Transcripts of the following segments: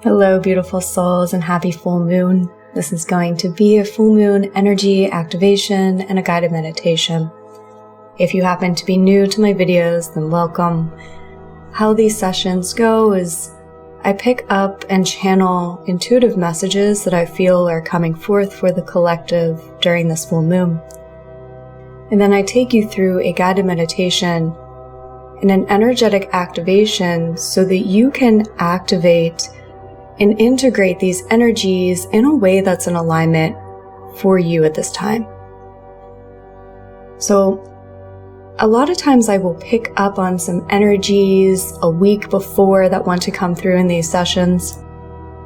Hello, beautiful souls, and happy full moon. This is going to be a full moon energy activation and a guided meditation. If you happen to be new to my videos, then welcome. How these sessions go is I pick up and channel intuitive messages that I feel are coming forth for the collective during this full moon. And then I take you through a guided meditation and an energetic activation so that you can activate and integrate these energies in a way that's in alignment for you at this time. So a lot of times I will pick up on some energies a week before that want to come through in these sessions.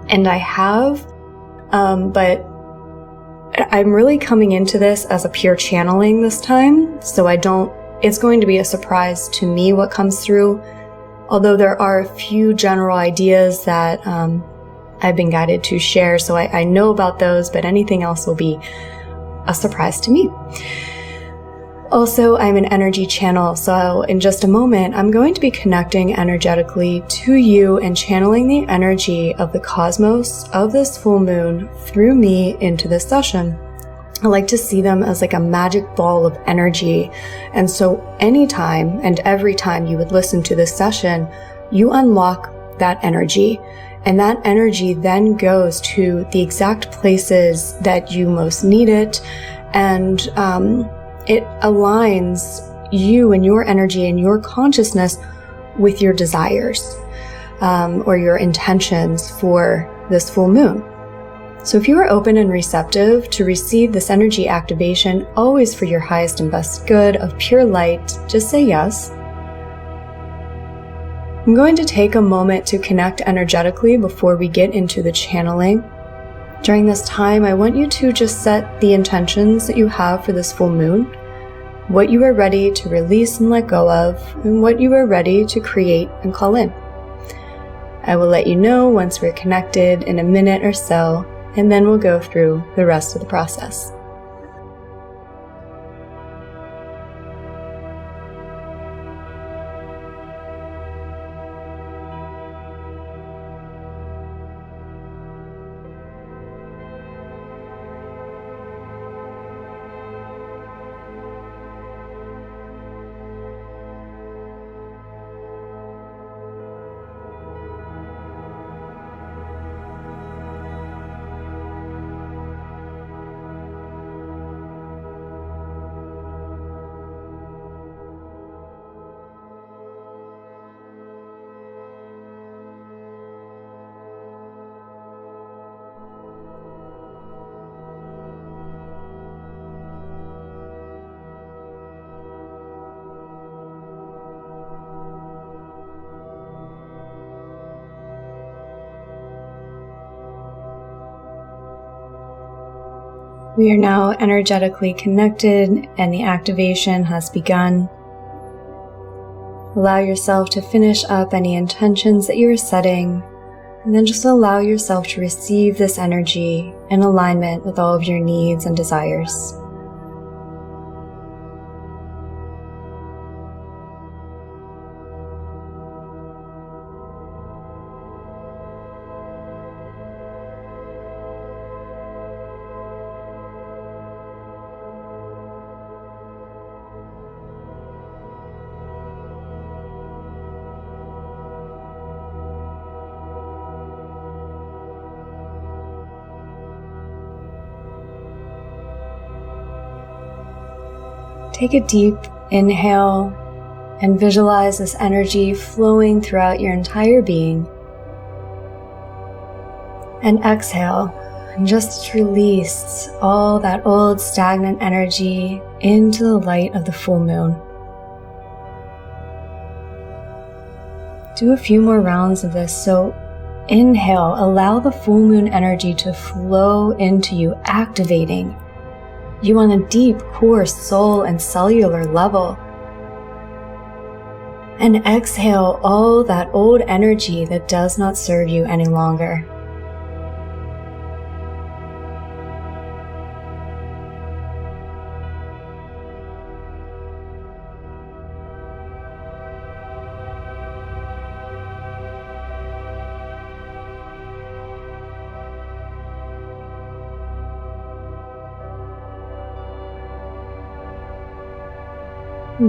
And I have, but I'm really coming into this as a pure channeling this time. So it's going to be a surprise to me what comes through. Although there are a few general ideas that I've been guided to share. So I know about those, but anything else will be a surprise to me. Also, I'm an energy channel, so in just a moment, I'm going to be connecting energetically to you and channeling the energy of the cosmos of this full moon through me into this session. I like to see them as like a magic ball of energy. And so anytime and every time you would listen to this session, you unlock that energy. And that energy then goes to the exact places that you most need it. And it aligns you and your energy and your consciousness with your desires or your intentions for this full moon. So if you are open and receptive to receive this energy activation, always for your highest and best good of pure light, just say yes. I'm going to take a moment to connect energetically before we get into the channeling. During this time, I want you to just set the intentions that you have for this full moon, what you are ready to release and let go of, and what you are ready to create and call in. I will let you know once we're connected in a minute or so, and then we'll go through the rest of the process. We are now energetically connected and the activation has begun. Allow yourself to finish up any intentions that you are setting, and then just allow yourself to receive this energy in alignment with all of your needs and desires. Take a deep inhale and visualize this energy flowing throughout your entire being. And exhale and just release all that old stagnant energy into the light of the full moon. Do a few more rounds of this. So inhale, allow the full moon energy to flow into you, activating you on a deep core soul and cellular level. And exhale all that old energy that does not serve you any longer.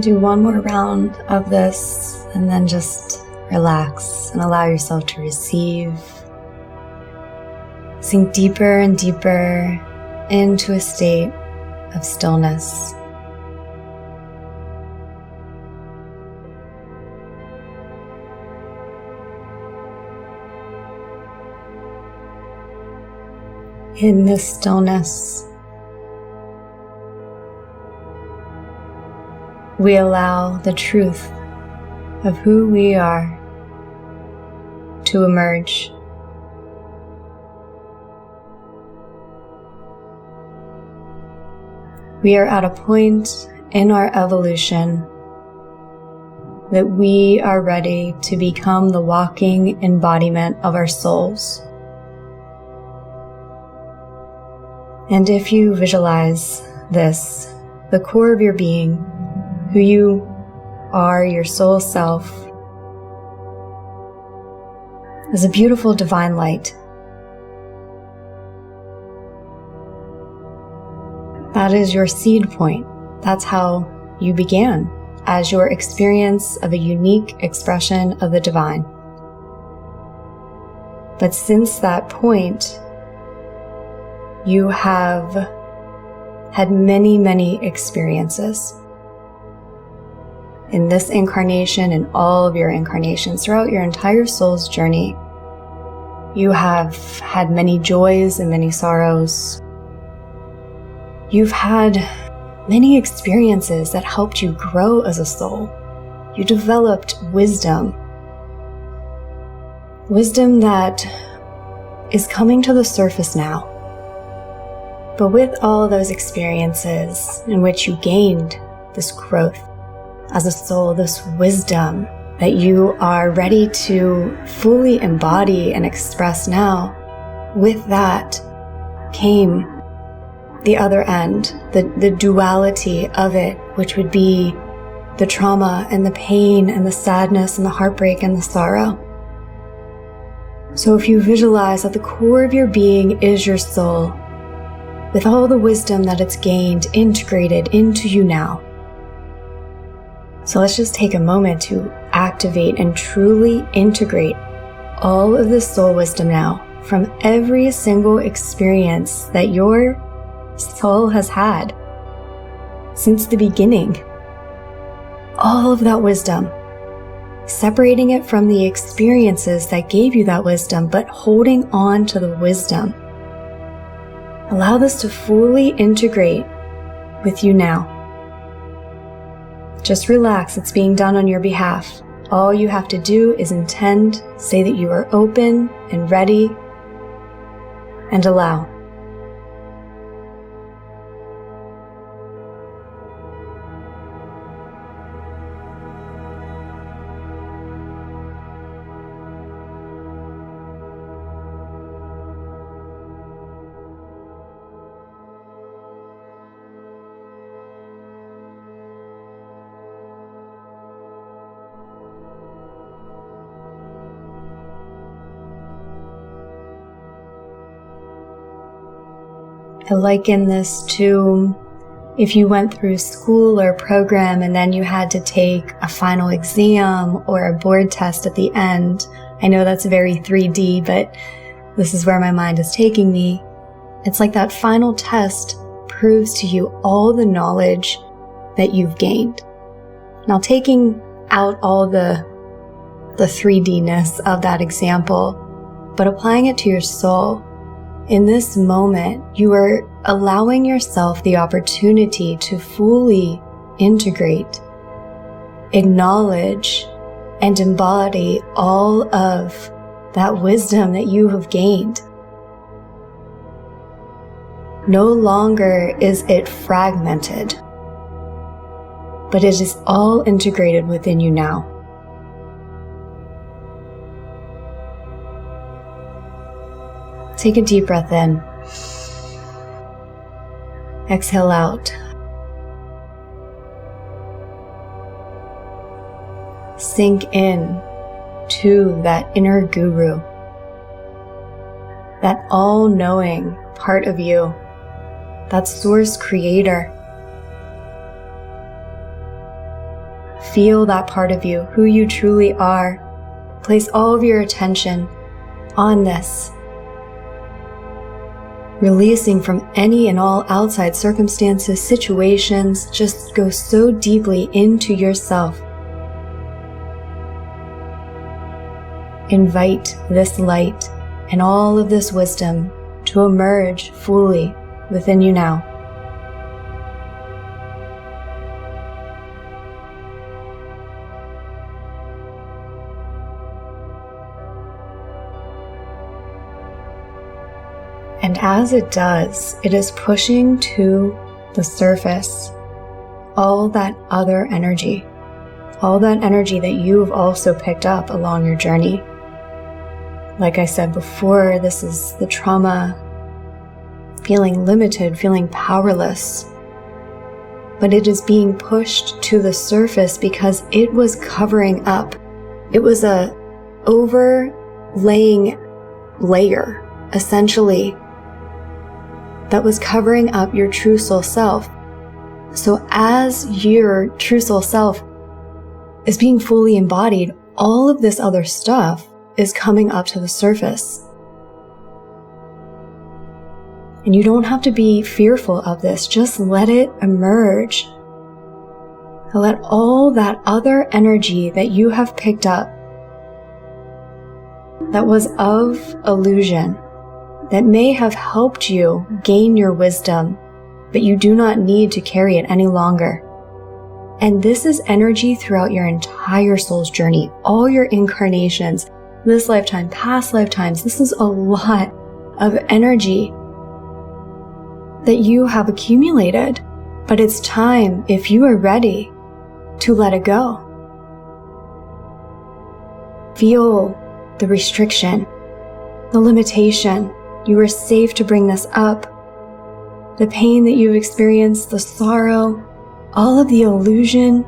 Do one more round of this and then just relax and allow yourself to receive. Sink deeper and deeper into a state of stillness. In this stillness, we allow the truth of who we are to emerge. We are at a point in our evolution that we are ready to become the walking embodiment of our souls. And if you visualize this, the core of your being, who you are, your soul self, is a beautiful divine light. That is your seed point. That's how you began, as your experience of a unique expression of the divine. But since that point, you have had many, many experiences. In this incarnation and all of your incarnations throughout your entire soul's journey, you have had many joys and many sorrows. You've had many experiences that helped you grow as a soul. You developed wisdom. Wisdom that is coming to the surface now. But with all those experiences in which you gained this growth as a soul, this wisdom that you are ready to fully embody and express now, with that came the other end, the duality of it, which would be the trauma and the pain and the sadness and the heartbreak and the sorrow. So if you visualize that the core of your being is your soul, with all the wisdom that it's gained integrated into you now. So let's just take a moment to activate and truly integrate all of this soul wisdom now from every single experience that your soul has had since the beginning. All of that wisdom, separating it from the experiences that gave you that wisdom, but holding on to the wisdom. Allow this to fully integrate with you now. Just relax, it's being done on your behalf. All you have to do is intend, say that you are open and ready, and allow. I liken this to if you went through school or a program and then you had to take a final exam or a board test at the end. I know that's very 3D, but this is where my mind is taking me. It's like that final test proves to you all the knowledge that you've gained. Now, taking out all the 3D-ness of that example, but applying it to your soul, in this moment, you are allowing yourself the opportunity to fully integrate, acknowledge, and embody all of that wisdom that you have gained. No longer is it fragmented, but it is all integrated within you now. Take a deep breath in. Exhale out. Sink in to that inner guru, that all-knowing part of you, that source creator. feel that part of you, who you truly are. Place all of your attention on this. Releasing from any and all outside circumstances, situations, just go so deeply into yourself. Invite this light and all of this wisdom to emerge fully within you now. And as it does, it is pushing to the surface all that other energy, all that energy that you've also picked up along your journey. Like I said before, this is the trauma, feeling limited, feeling powerless. But it is being pushed to the surface because it was covering up. It was a overlaying layer, essentially, that was covering up your true soul self. So as your true soul self is being fully embodied, all of this other stuff is coming up to the surface. And you don't have to be fearful of this. Just let it emerge. Let all that other energy that you have picked up that was of illusion, that may have helped you gain your wisdom, but you do not need to carry it any longer. And this is energy throughout your entire soul's journey, all your incarnations, this lifetime, past lifetimes. This is a lot of energy that you have accumulated, but it's time, if you are ready, to let it go. Feel the restriction, the limitation. You are safe to bring this up. The pain that you've experienced, the sorrow, all of the illusion,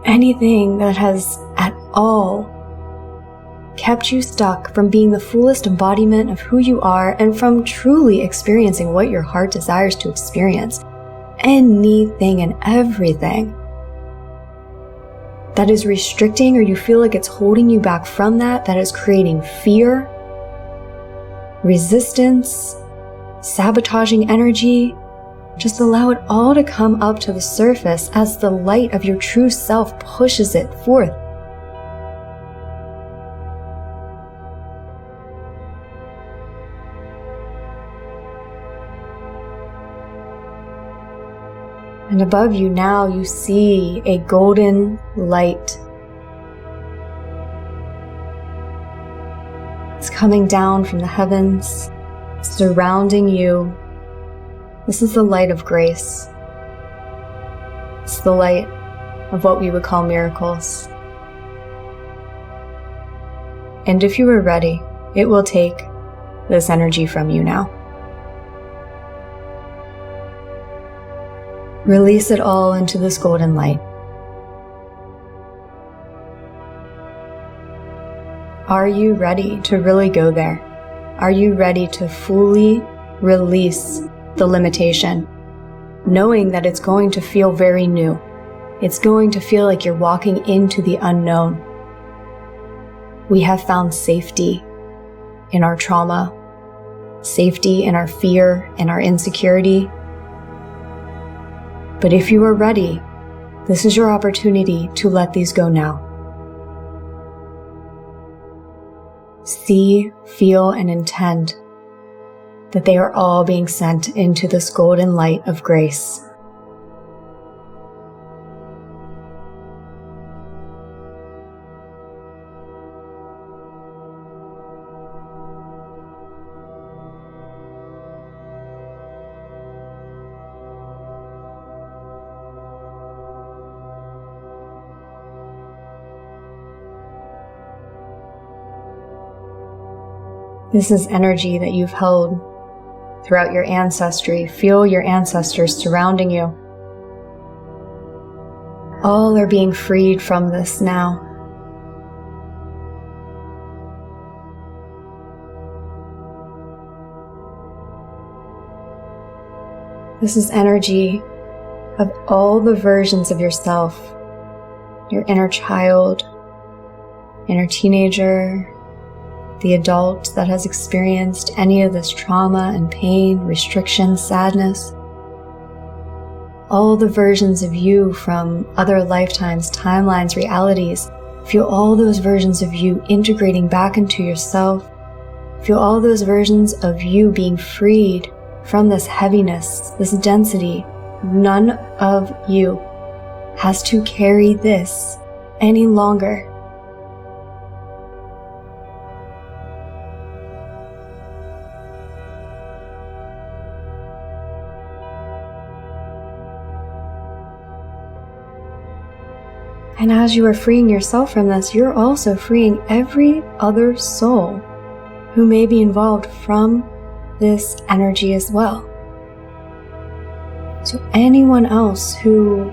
anything that has at all kept you stuck from being the fullest embodiment of who you are and from truly experiencing what your heart desires to experience. Anything and everything that is restricting, or you feel like it's holding you back from that is creating fear, resistance, sabotaging energy, just allow it all to come up to the surface as the light of your true self pushes it forth. And above you now, you see a golden light. It's coming down from the heavens, surrounding you. This is the light of grace. It's the light of what we would call miracles. And if you are ready, it will take this energy from you now. Release it all into this golden light. Are you ready to really go there? Are you ready to fully release the limitation, knowing that it's going to feel very new? It's going to feel like you're walking into the unknown. We have found safety in our trauma, safety in our fear and our insecurity. But if you are ready, this is your opportunity to let these go now. See, feel, and intend that they are all being sent into this golden light of grace. This is energy that you've held throughout your ancestry. Feel your ancestors surrounding you. All are being freed from this now. This is energy of all the versions of yourself, your inner child, inner teenager, the adult that has experienced any of this trauma and pain, restriction, sadness, all the versions of you from other lifetimes, timelines, realities. Feel all those versions of you integrating back into yourself. Feel all those versions of you being freed from this heaviness, this density. None of you has to carry this any longer. And as you are freeing yourself from this, you're also freeing every other soul who may be involved from this energy as well. So anyone else who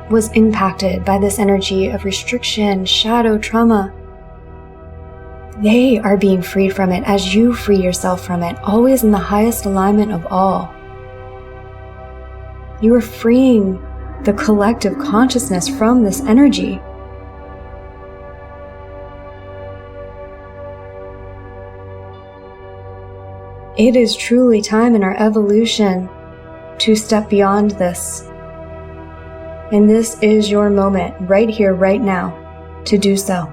was impacted by this energy of restriction, shadow, trauma, they are being freed from it as you free yourself from it, always in the highest alignment of all. You are freeing the collective consciousness from this energy. It is truly time in our evolution to step beyond this. And this is your moment, right here, right now, to do so.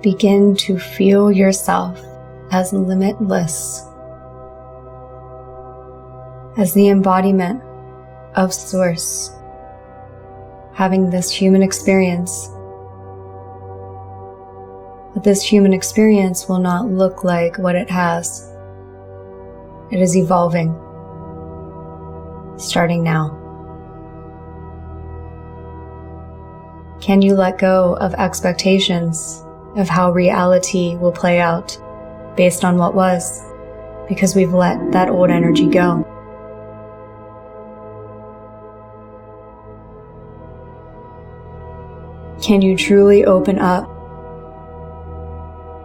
Begin to feel yourself as limitless, as the embodiment of Source, having this human experience. But this human experience will not look like what it has. It is evolving, starting now. Can you let go of expectations of how reality will play out based on what was, because we've let that old energy go? Can you truly open up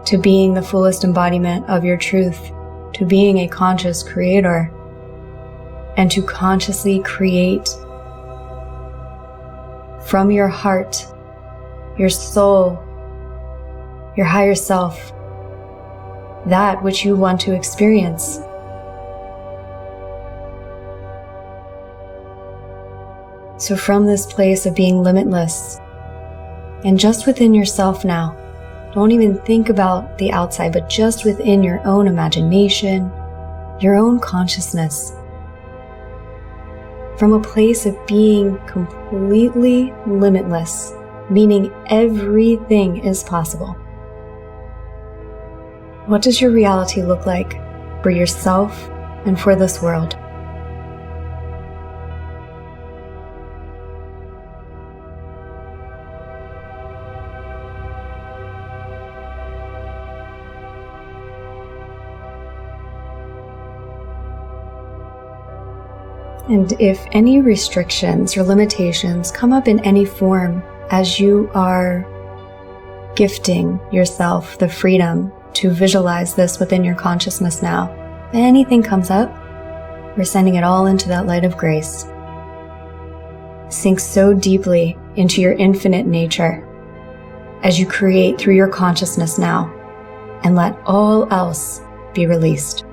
to being the fullest embodiment of your truth, to being a conscious creator, and to consciously create from your heart, your soul, your higher self, that which you want to experience? So from this place of being limitless, and just within yourself now, don't even think about the outside, but just within your own imagination, your own consciousness, from a place of being completely limitless, meaning everything is possible. What does your reality look like for yourself and for this world? And if any restrictions or limitations come up in any form as you are gifting yourself the freedom to visualize this within your consciousness now, if anything comes up, we're sending it all into that light of grace. Sink so deeply into your infinite nature as you create through your consciousness now, and let all else be released.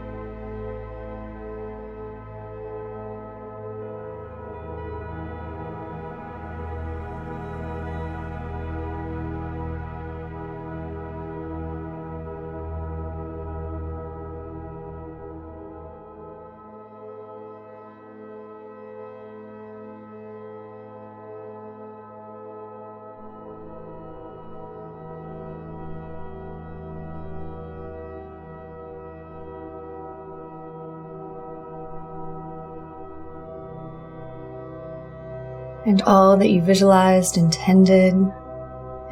And all that you visualized, intended,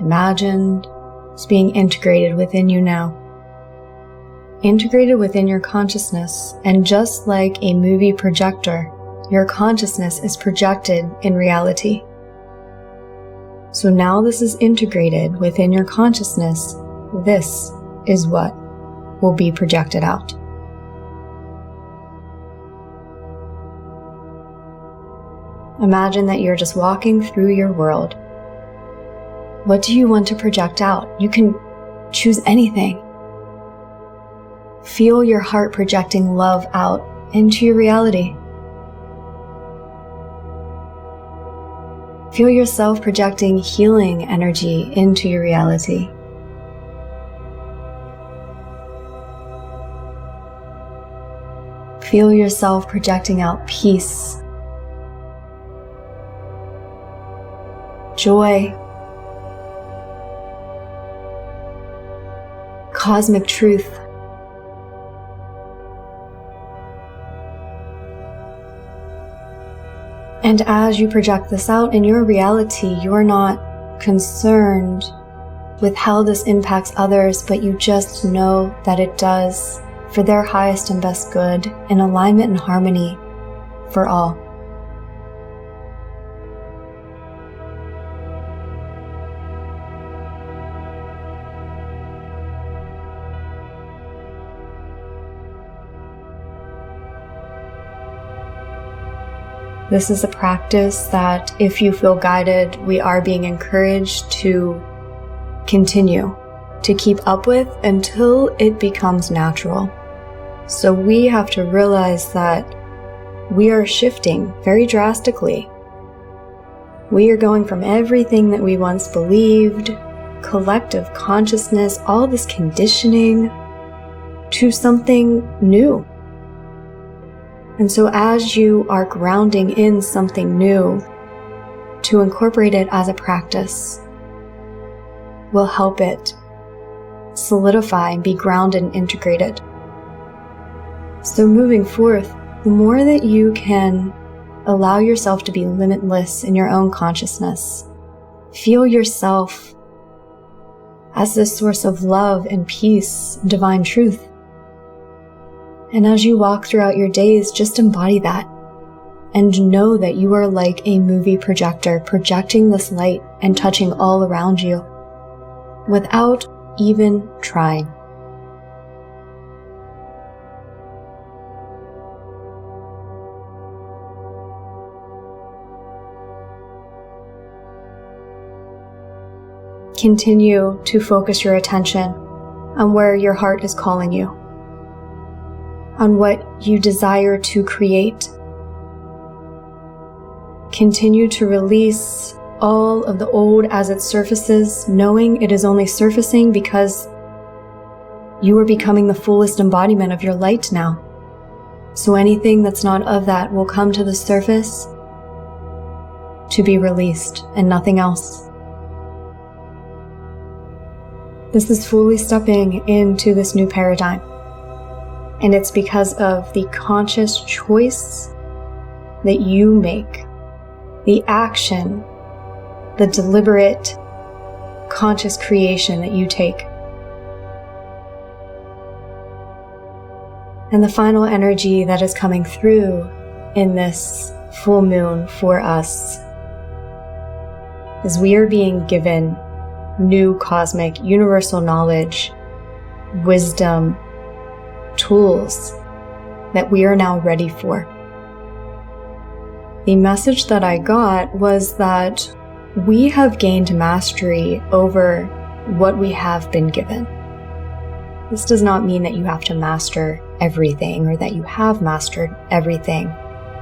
imagined is being integrated within you now. Integrated within your consciousness, and just like a movie projector, your consciousness is projected in reality. So now this is integrated within your consciousness. This is what will be projected out. Imagine that you're just walking through your world. What do you want to project out? You can choose anything. Feel your heart projecting love out into your reality. Feel yourself projecting healing energy into your reality. Feel yourself projecting out peace, joy, cosmic truth. And as you project this out in your reality, you're not concerned with how this impacts others, but you just know that it does for their highest and best good, in alignment and harmony for all. This is a practice that, if you feel guided, we are being encouraged to continue, to keep up with until it becomes natural. So we have to realize that we are shifting very drastically. We are going from everything that we once believed, collective consciousness, all this conditioning, to something new. And so as you are grounding in something new, to incorporate it as a practice will help it solidify and be grounded and integrated. So moving forth, the more that you can allow yourself to be limitless in your own consciousness, feel yourself as this source of love and peace and divine truth. And as you walk throughout your days, just embody that and know that you are like a movie projector, projecting this light and touching all around you without even trying. Continue to focus your attention on where your heart is calling you, on what you desire to create. Continue to release all of the old as it surfaces, knowing it is only surfacing because you are becoming the fullest embodiment of your light now. So anything that's not of that will come to the surface to be released and nothing else. This is fully stepping into this new paradigm. And it's because of the conscious choice that you make, the action, the deliberate, conscious creation that you take. And the final energy that is coming through in this full moon for us is we are being given new cosmic, universal knowledge, wisdom, tools that we are now ready for. The message that I got was that we have gained mastery over what we have been given. This does not mean that you have to master everything or that you have mastered everything,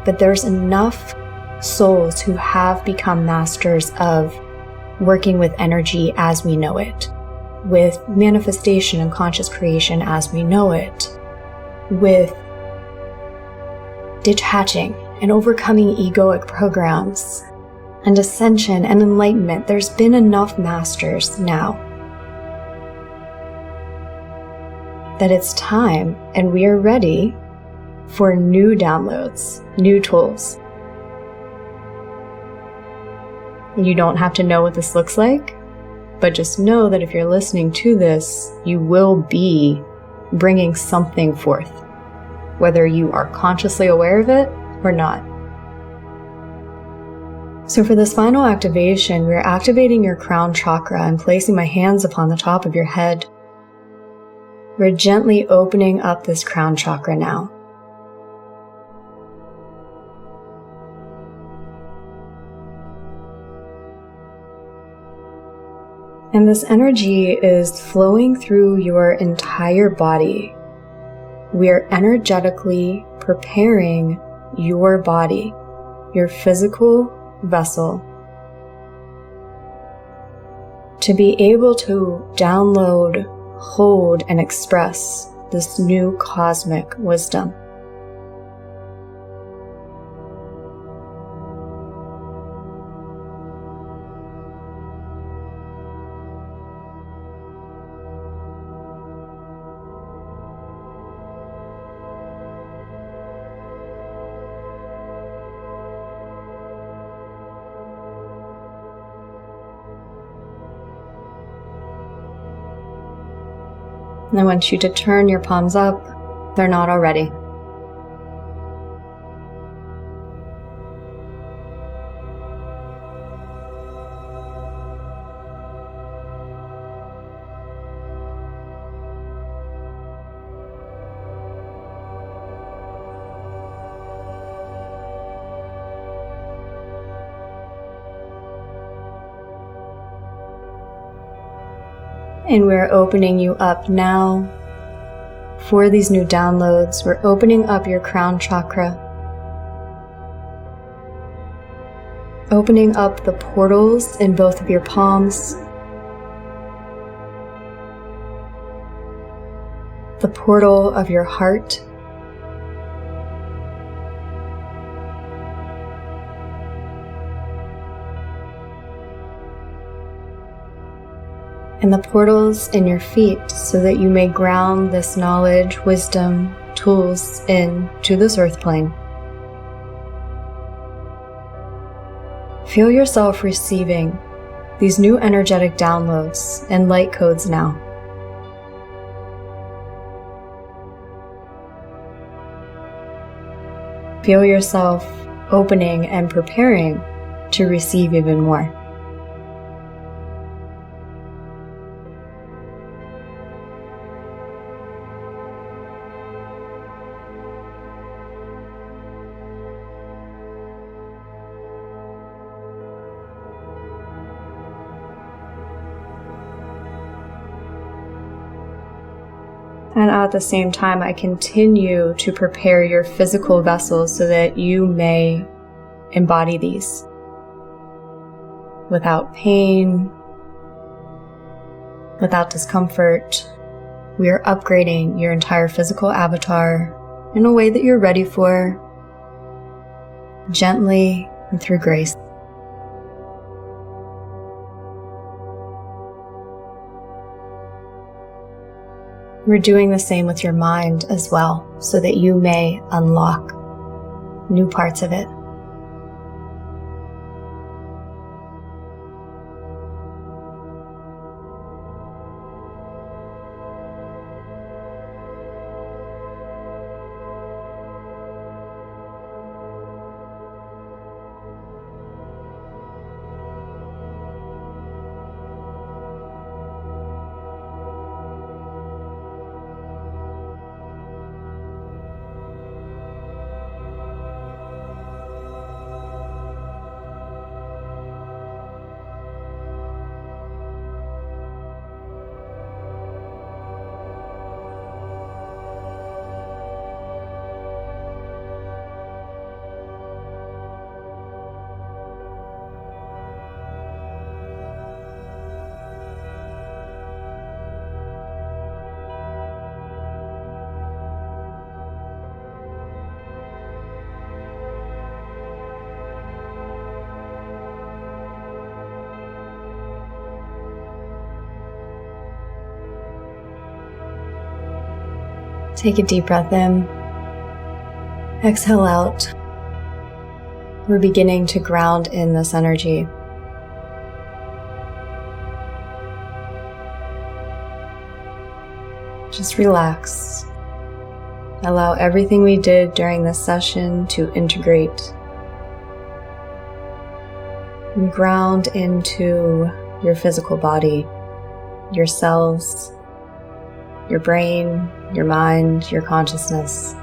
but there's enough souls who have become masters of working with energy as we know it, with manifestation and conscious creation as we know it, with detaching and overcoming egoic programs and ascension and enlightenment. There's been enough masters now that it's time, and we are ready for new downloads, new tools. You don't have to know what this looks like, but just know that if you're listening to this, you will be bringing something forth, whether you are consciously aware of it or not. So for this final activation, we're activating your crown chakra and placing my hands upon the top of your head. We're gently opening up this crown chakra now. And this energy is flowing through your entire body. We are energetically preparing your body, your physical vessel, to be able to download, hold, and express this new cosmic wisdom. And I want you to turn your palms up if they're not already. And we're opening you up now for these new downloads. We're opening up your crown chakra, opening up the portals in both of your palms, the portal of your heart, and the portals in your feet so that you may ground this knowledge, wisdom, tools into this earth plane. Feel yourself receiving these new energetic downloads and light codes now. Feel yourself opening and preparing to receive even more. And at the same time, I continue to prepare your physical vessel so that you may embody these without pain, without discomfort. We are upgrading your entire physical avatar in a way that you're ready for, gently and through grace. We're doing the same with your mind as well, so that you may unlock new parts of it. Take a deep breath in. Exhale out. We're beginning to ground in this energy. Just relax. Allow everything we did during this session to integrate and ground into your physical body, your cells, your brain, your mind, your consciousness.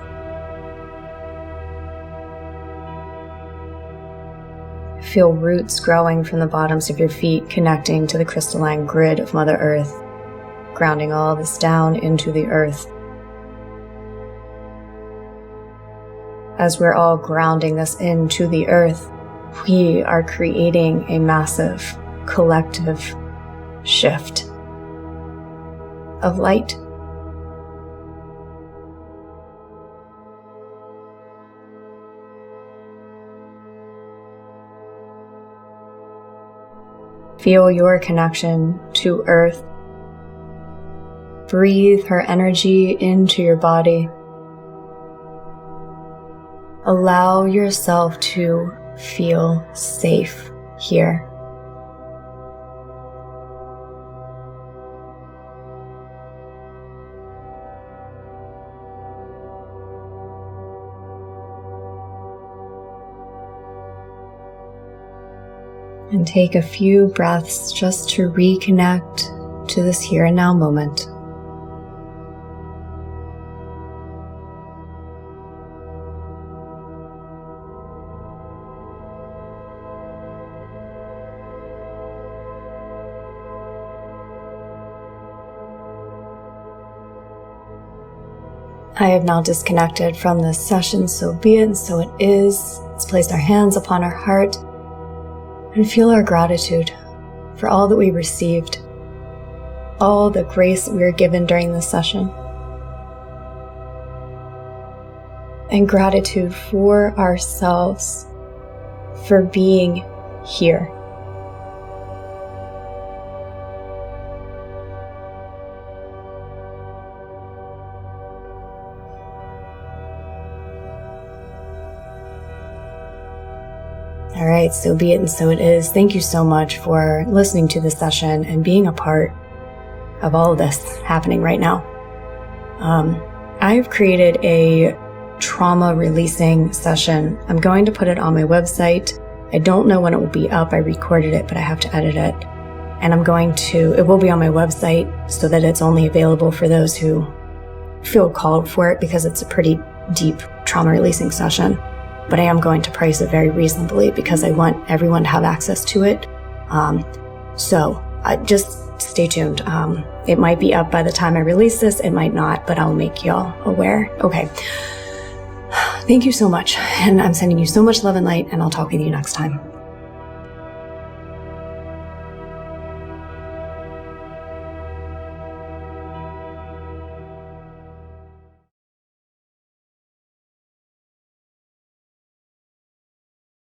Feel roots growing from the bottoms of your feet, connecting to the crystalline grid of Mother Earth, grounding all this down into the earth. As we're all grounding this into the earth, we are creating a massive collective shift of light. Feel your connection to Earth. Breathe her energy into your body. Allow yourself to feel safe here. And take a few breaths just to reconnect to this here and now moment. I have now disconnected from this session, so be it, and so it is. Let's place our hands upon our heart and feel our gratitude for all that we received, all the grace that we were given during this session, and gratitude for ourselves for being here. All right, so be it and so it is. Thank you so much for listening to this session and being a part of all of this happening right now. I've created a trauma releasing session. I'm going to put it on my website. I don't know when it will be up. I recorded it, but I have to edit it. And it will be on my website so that it's only available for those who feel called for it, because it's a pretty deep trauma releasing session. But I am going to price it very reasonably because I want everyone to have access to it. So just stay tuned. It might be up by the time I release this. It might not, but I'll make y'all aware. Okay. Thank you so much. And I'm sending you so much love and light, and I'll talk with you next time.